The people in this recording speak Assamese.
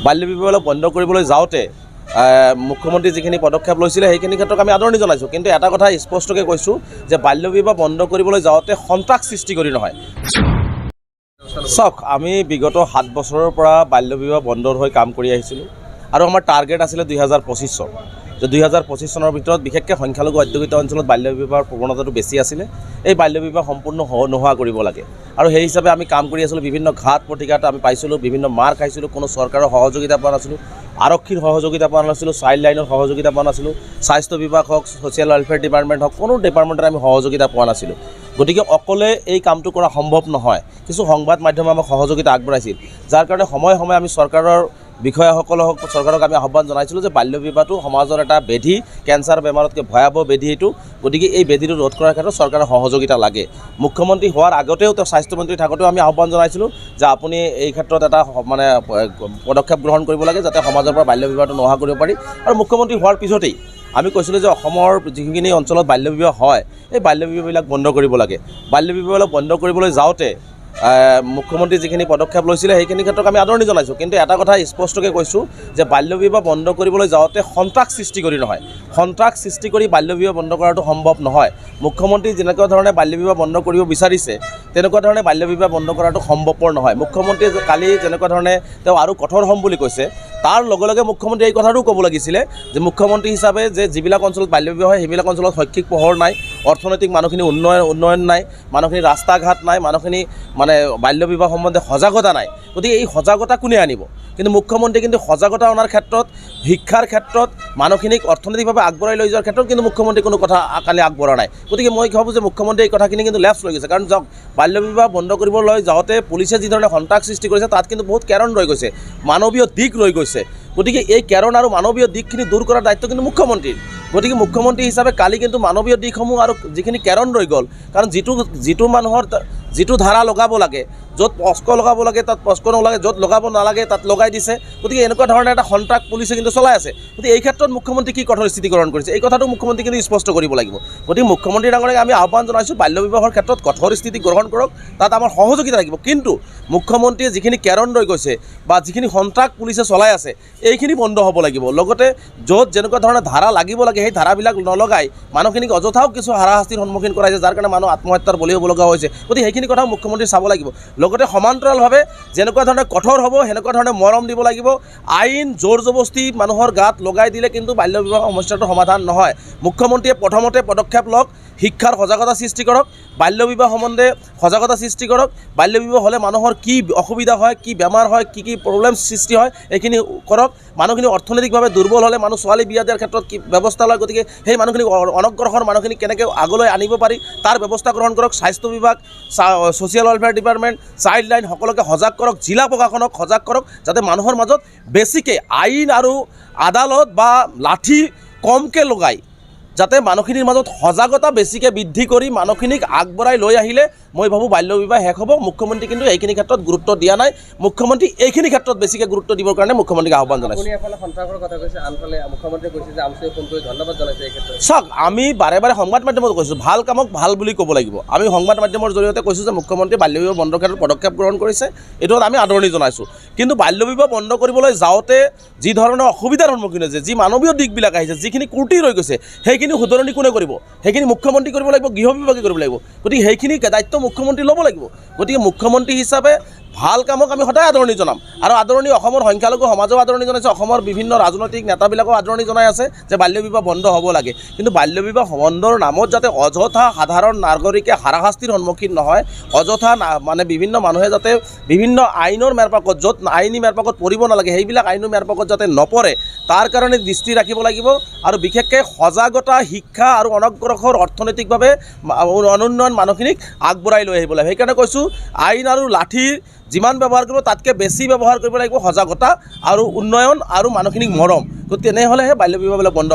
বাল্য বিবাহ বন্ধ কৰিবলৈ যাওঁতে মুখ্যমন্ত্ৰী যিখিনি পদক্ষেপ লৈছিলে সেইখিনি ক্ষেত্ৰত আমি আদৰণি জনাইছোঁ। কিন্তু এটা কথা স্পষ্টকৈ কৈছোঁ যে বাল্য বিবাহ বন্ধ কৰিবলৈ যাওঁতে সন্ত্ৰাস সৃষ্টি কৰি নহয়। চাওক, আমি বিগত 7 বছৰৰ পৰা বাল্য বিবাহ বন্ধৰ হৈ কাম কৰি আহিছিলোঁ আৰু আমাৰ টাৰ্গেট আছিলে 2025 চন। যে 2025 চনৰ ভিতৰত বিশেষকৈ সংখ্যালঘু অধ্যুষিত অঞ্চলত বাল্য বিবাহৰ প্ৰৱণতাটো বেছি আছিলে। এই বাল্য বিবাহ সম্পূৰ্ণ নোহোৱা কৰিব লাগে আৰু সেই হিচাপে আমি কাম কৰি আছিলোঁ। বিভিন্ন ঘাট প্ৰতিঘাত আমি পাইছিলোঁ, বিভিন্ন মাৰ খাইছিলোঁ, কোনো চৰকাৰৰ সহযোগিতা পোৱা নাছিলোঁ, আৰক্ষীৰ সহযোগিতা পোৱা নাছিলোঁ, চাইল্ড লাইনৰ সহযোগিতা পোৱা নাছিলোঁ, স্বাস্থ্য বিভাগ হওক, ছ'চিয়েল ৱেলফেয়াৰ ডিপাৰ্টমেণ্ট হওক, কোনো ডিপাৰ্টমেণ্টৰ আমি সহযোগিতা পোৱা নাছিলোঁ। গতিকে অকলে এই কামটো কৰা সম্ভৱ নহয়। কিছু সংবাদ মাধ্যমে আমাক সহযোগিতা আগবঢ়াইছিল, যাৰ কাৰণে সময়ে সময়ে আমি চৰকাৰৰ বিষয়াসকলক চৰকাৰক আমি আহ্বান জনাইছিলোঁ যে বাল্য বিবাহটো সমাজৰ এটা ব্যাধি, কেঞ্চাৰ বেমাৰতকৈ ভয়াৱহ ব্যাধি এইটো। গতিকে এই ব্যাধিটো ৰোধ কৰাৰ ক্ষেত্ৰত চৰকাৰৰ সহযোগিতা লাগে। মুখ্যমন্ত্ৰী হোৱাৰ আগতেও তেওঁ স্বাস্থ্যমন্ত্ৰী থাকোঁতেও আমি আহ্বান জনাইছিলোঁ যে আপুনি এই ক্ষেত্ৰত এটা পদক্ষেপ গ্ৰহণ কৰিব লাগে যাতে সমাজৰ পৰা বাল্য বিবাহটো নোহোৱা কৰিব পাৰি। আৰু মুখ্যমন্ত্ৰী হোৱাৰ পিছতেই আমি কৈছিলোঁ যে অসমৰ যিখিনি অঞ্চলত বাল্য বিবাহ হয় এই বাল্য বিবাহবিলাক বন্ধ কৰিব লাগে। বাল্য বিবাহবিলাক বন্ধ কৰিবলৈ যাওঁতে মুখ্যমন্ত্ৰী যিখিনি পদক্ষেপ লৈছিলে সেইখিনি ক্ষেত্ৰত আমি আদৰণি জনাইছোঁ। কিন্তু এটা কথা স্পষ্টকৈ কৈছোঁ যে বাল্য বিবাহ বন্ধ কৰিবলৈ যাওঁতে সন্ত্ৰাস সৃষ্টি কৰি নহয়। সন্ত্ৰাস সৃষ্টি কৰি বাল্য বিবাহ বন্ধ কৰাটো সম্ভৱ নহয়। মুখ্যমন্ত্ৰী যেনেকুৱা ধৰণে বাল্য বিবাহ বন্ধ কৰিব বিচাৰিছে তেনেকুৱা ধৰণে বাল্য বিবাহ বন্ধ কৰাটো সম্ভৱপৰ নহয়। মুখ্যমন্ত্ৰীয়ে কালি যেনেকুৱা ধৰণে তেওঁ আৰু কঠোৰ হ'ম বুলি কৈছে, তাৰ লগে লগে মুখ্যমন্ত্ৰীয়ে এই কথাটোও ক'ব লাগিছিলে যে মুখ্যমন্ত্ৰী হিচাপে যে যিবিলাক অঞ্চলত বাল্য বিবাহ হয় সেইবিলাক অঞ্চলত শৈক্ষিক পোহৰ নাই, অৰ্থনৈতিক মানুহখিনি উন্নয়ন নাই, মানুহখিনি ৰাস্তা ঘাট নাই, মানুহখিনি বাল্য বিবাহ সম্বন্ধে সজাগতা নাই। গতিকে এই সজাগতা কোনে আনিব? কিন্তু মুখ্যমন্ত্ৰী কিন্তু সজাগতা অনাৰ ক্ষেত্ৰত, শিক্ষাৰ ক্ষেত্ৰত, মানুহখিনিক অৰ্থনৈতিকভাৱে আগবঢ়াই লৈ যোৱাৰ ক্ষেত্ৰত কিন্তু মুখ্যমন্ত্ৰী কোনো কথা কালি আগবঢ়া নাই। গতিকে মই ভাবোঁ যে মুখ্যমন্ত্ৰীয়ে এই কথাখিনি কিন্তু লেফ্ট লৈ গৈছে। কাৰণ যাওক, বাল্য বিবাহ বন্ধ কৰিবলৈ যাওঁতে পুলিচে যিধৰণে সন্ত্ৰাস সৃষ্টি কৰিছে তাত কিন্তু বহুত কেৰণ ৰৈ গৈছে, মানৱীয় দিশ ৰৈ গৈছে। গতিকে এই কেৰণ আৰু মানৱীয় দিশখিনি দূৰ কৰাৰ দায়িত্ব কিন্তু মুখ্যমন্ত্ৰীৰ। গতিকে মুখ্যমন্ত্ৰী হিচাপে কালি কিন্তু মানৱীয় দিশসমূহ আৰু যিখিনি কেৰণ ৰৈ গ'ল, কাৰণ যিটো মানুহৰ যিটো ধাৰা লগাব লাগে, য'ত পস্ক লগাব লাগে তাত পস্ক নলাগে, য'ত লগাব নালাগে তাত লগাই দিছে। গতিকে এনেকুৱা ধৰণে এটা সন্ত্ৰাস পুলিচে কিন্তু চলাই আছে। গতিকে এই ক্ষেত্ৰত মুখ্যমন্ত্ৰী কি কঠোৰ স্থিতি গ্ৰহণ কৰিছে এই কথাটো মুখ্যমন্ত্ৰী কিন্তু স্পষ্ট কৰিব লাগিব। গতিকে মুখ্যমন্ত্ৰী ডাঙৰীয়াক আমি আহ্বান জনাইছোঁ বাল্য বিবাহৰ ক্ষেত্ৰত কঠোৰ স্থিতি গ্ৰহণ কৰক, তাত আমাৰ সহযোগিতা লাগিব। কিন্তু মুখ্যমন্ত্ৰীয়ে যিখিনি কেৰণ ৰৈ গৈছে বা যিখিনি সন্ত্ৰাস পুলিচে চলাই আছে এইখিনি বন্ধ হ'ব লাগিব। লগতে য'ত যেনেকুৱা ধৰণৰ ধাৰা লাগিব লাগে সেই ধাৰাবিলাক নলগাই মানুহখিনিক অযথাও কিছু হাৰাশাস্তিৰ সন্মুখীন কৰাইছে, যাৰ কাৰণে মানুহ আত্মহত্যাৰ বলি হ'ব লগা হৈছে। গতিকে সেইখিনি কথাও মুখ্যমন্ত্ৰী চাব লাগিব। লগতে সমান্তৰালভাৱে যেনেকুৱা ধৰণে কঠোৰ হ'ব সেনেকুৱা ধৰণে মৰম দিব লাগিব। আইন জোৰ জবস্তি মানুহৰ গাত লগাই দিলে কিন্তু বাল্য বিবাহ সমস্যাটো সমাধান নহয়। মুখ্যমন্ত্ৰীয়ে প্ৰথমতে পদক্ষেপ লওক, শিক্ষাৰ সজাগতা সৃষ্টি কৰক, বাল্য বিবাহ সম্বন্ধে সজাগতা সৃষ্টি কৰক। বাল্য বিবাহ হ'লে মানুহৰ কি অসুবিধা হয়, কি বেমাৰ হয়, কি প্ৰব্লেম সৃষ্টি হয় এইখিনি কৰক। মানুহখিনি অৰ্থনৈতিকভাৱে দুৰ্বল হ'লে মানুহ ছোৱালী বিয়া দিয়াৰ ক্ষেত্ৰত কি ব্যৱস্থা লয়, গতিকে সেই মানুহখিনি অনগ্ৰসৰ মানুহখিনি কেনেকৈ আগলৈ আনিব পাৰি তাৰ ব্যৱস্থা গ্ৰহণ কৰক। স্বাস্থ্য বিভাগ, social welfare department, child line সকলোকে সজাগ কৰক, জিলা প্ৰশাসনক সজাগ কৰক, যাতে মানুহৰ মাজত বেছিকৈ আইন আৰু আদালত বা লাঠি কমকৈ লগাই যাতে মানুহখিনিৰ মাজত সজাগতা বেছিকৈ বৃদ্ধি কৰি মানুহখিনিক আগবঢ়াই লৈ আহিলে মই ভাবোঁ বাল্য বিবাহ শেষ হ'ব। মুখ্যমন্ত্ৰী কিন্তু এইখিনি ক্ষেত্ৰত গুৰুত্ব দিয়া নাই। মুখ্যমন্ত্ৰী এইখিনি ক্ষেত্ৰত বেছিকৈ গুৰুত্ব দিবৰ কাৰণে মুখ্যমন্ত্ৰীক আহ্বান জনাইছোঁ। চাওক, আমি বাৰে বাৰে সংবাদ মাধ্যমত কৈছোঁ ভাল কামক ভাল বুলি ক'ব লাগিব। আমি সংবাদ মাধ্যমৰ জৰিয়তে কৈছোঁ যে মুখ্যমন্ত্ৰীয়ে বাল্য বিবাহ বন্ধৰ ক্ষেত্ৰত পদক্ষেপ গ্ৰহণ কৰিছে, এইটো আমি আদৰণি জনাইছোঁ। কিন্তু বাল্য বিবাহ বন্ধ কৰিবলৈ যাওঁতে যি ধৰণৰ অসুবিধাৰ সন্মুখীন হৈছে, যি মানৱীয় দিশবিলাক আহিছে, যিখিনি ত্ৰুটি ৰৈ গৈছে সেইখিনি শুধৰণি কোনে কৰিব? সেইখিনি মুখ্যমন্ত্ৰী কৰিব লাগিব, গৃহ বিভাগে কৰিব লাগিব। গতিকে সেইখিনি দায়িত্ব মুখ্যমন্ত্ৰী ল'ব লাগিব। গতিকে মুখ্যমন্ত্ৰী হিচাপে ভাল কামক আমি সদায় আদৰণি জনাম আৰু আদৰণি অসমৰ সংখ্যালঘু সমাজেও আদৰণি জনাইছে, অসমৰ বিভিন্ন ৰাজনৈতিক নেতাবিলাকেও আদৰণি জনাই আছে যে বাল্য বিবাহ বন্ধ হ'ব লাগে। কিন্তু বাল্য বিবাহ বন্ধৰ নামত যাতে অযথা সাধাৰণ নাগৰিকে হাৰাশাস্তিৰ সন্মুখীন নহয়, অযথা বিভিন্ন মানুহে যাতে বিভিন্ন আইনৰ মেৰপাকত, য'ত আইনী মেৰপাকত পৰিব নালাগে সেইবিলাক আইনৰ মেৰপাকত যাতে নপৰে তাৰ কাৰণে দৃষ্টি ৰাখিব লাগিব। আৰু বিশেষকৈ সজাগতা, শিক্ষা আৰু অনগ্ৰসৰ অৰ্থনৈতিকভাৱে অনুন্নয়ন মানুহখিনিক আগবঢ়াই লৈ আহিব লাগে। সেইকাৰণে কৈছোঁ আইন আৰু লাঠিৰ যিমান ব্যৱহাৰ কৰিব তাতকৈ বেছি ব্যৱহাৰ কৰিব লাগিব সজাগতা আৰু উন্নয়ন আৰু মানুহখিনিক মৰম। গতিকে তেনেহ'লেহে বাল্য বিবাহবিলাক বন্ধ